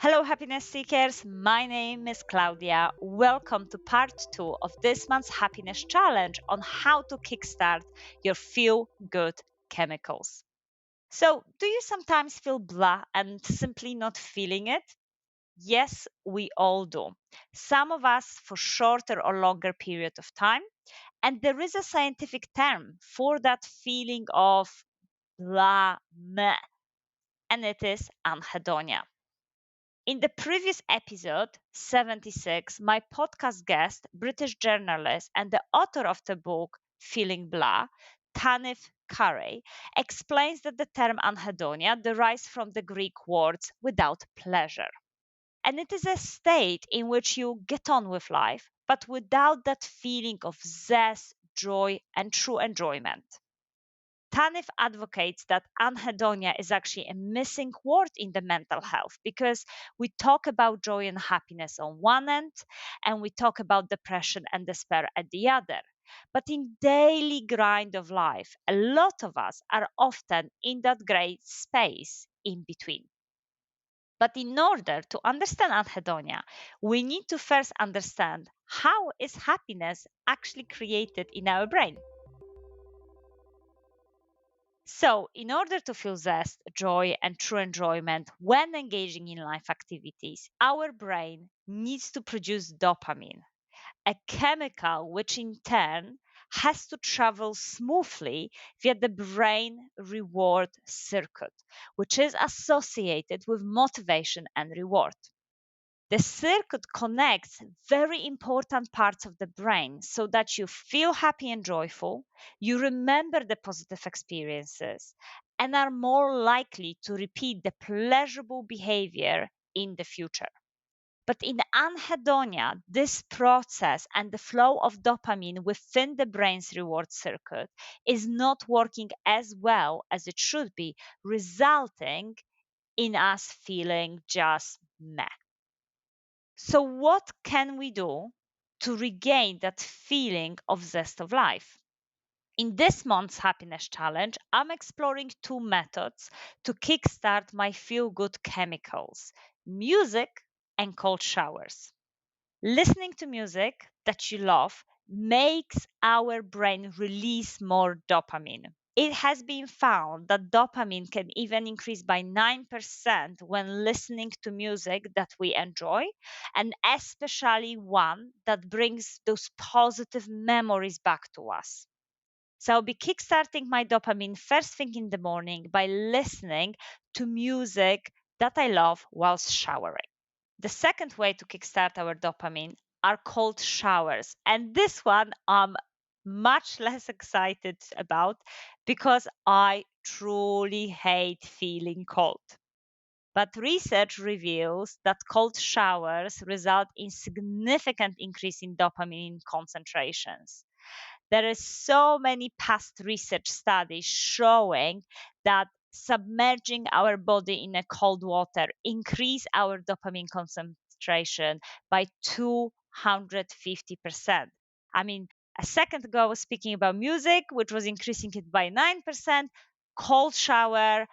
Hello, happiness seekers. My name is Claudia. Welcome to part two of this month's happiness challenge on how to kickstart your feel good chemicals. So, do you sometimes feel blah and simply not feeling it? Yes, we all do. Some of us for shorter or longer period of time. And there is a scientific term for that feeling of blah, meh, and it is anhedonia. In the previous episode, 76, my podcast guest, British journalist and the author of the book Feeling Blah, Tanif Carey, explains that the term anhedonia derives from the Greek words without pleasure. And it is a state in which you get on with life, but without that feeling of zest, joy, and true enjoyment. Tanif advocates that anhedonia is actually a missing word in the mental health because we talk about joy and happiness on one end and we talk about depression and despair at the other. But in daily grind of life, a lot of us are often in that gray space in between. But in order to understand anhedonia, we need to first understand how is happiness actually created in our brain. So, in order to feel zest, joy, and true enjoyment when engaging in life activities, our brain needs to produce dopamine, a chemical which in turn has to travel smoothly via the brain reward circuit, which is associated with motivation and reward. The circuit connects very important parts of the brain so that you feel happy and joyful, you remember the positive experiences, and are more likely to repeat the pleasurable behavior in the future. But in anhedonia, this process and the flow of dopamine within the brain's reward circuit is not working as well as it should be, resulting in us feeling just meh. So, what can we do to regain that feeling of zest of life? In this month's happiness challenge, I'm exploring two methods to kickstart my feel good chemicals: music and cold showers. Listening to music that you love makes our brain release more dopamine. It has been found that dopamine can even increase by 9% when listening to music that we enjoy, and especially one that brings those positive memories back to us. So I'll be kickstarting my dopamine first thing in the morning by listening to music that I love whilst showering. The second way to kickstart our dopamine are cold showers. And this one I'm much less excited about because I truly hate feeling cold. But research reveals that cold showers result in significant increase in dopamine concentrations. There is so many past research studies showing that submerging our body in a cold water increase our dopamine concentration by 250%. I mean, a second ago I was speaking about music, which was increasing it by 9%, cold shower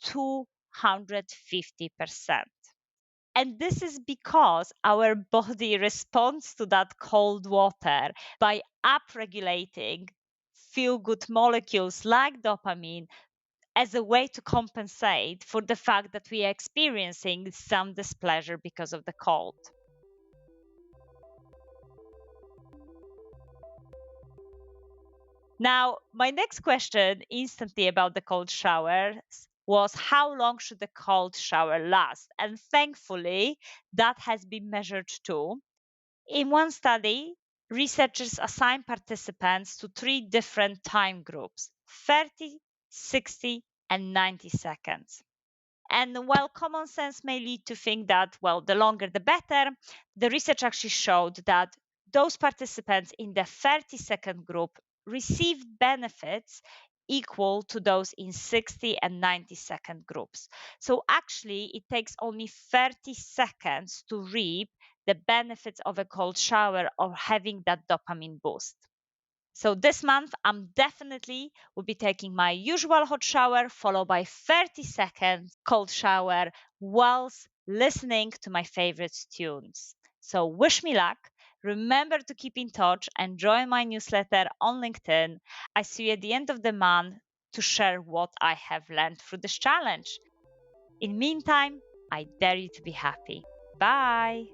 250%. And this is because our body responds to that cold water by upregulating feel good molecules like dopamine as a way to compensate for the fact that we are experiencing some displeasure because of the cold. Now, my next question instantly about the cold showers was how long should the cold shower last? And thankfully, that has been measured too. In one study, researchers assigned participants to three different time groups: 30, 60, and 90 seconds. And while common sense may lead to think that, well, the longer the better, the research actually showed that those participants in the 30-second group received benefits equal to those in 60 and 90-second groups. So actually, it takes only 30 seconds to reap the benefits of a cold shower or having that dopamine boost. So this month, I'm definitely will be taking my usual hot shower followed by 30 seconds cold shower whilst listening to my favorite tunes. So, wish me luck. Remember to keep in touch and join my newsletter on LinkedIn. I see you at the end of the month to share what I have learned through this challenge. In meantime, I dare you to be happy. Bye.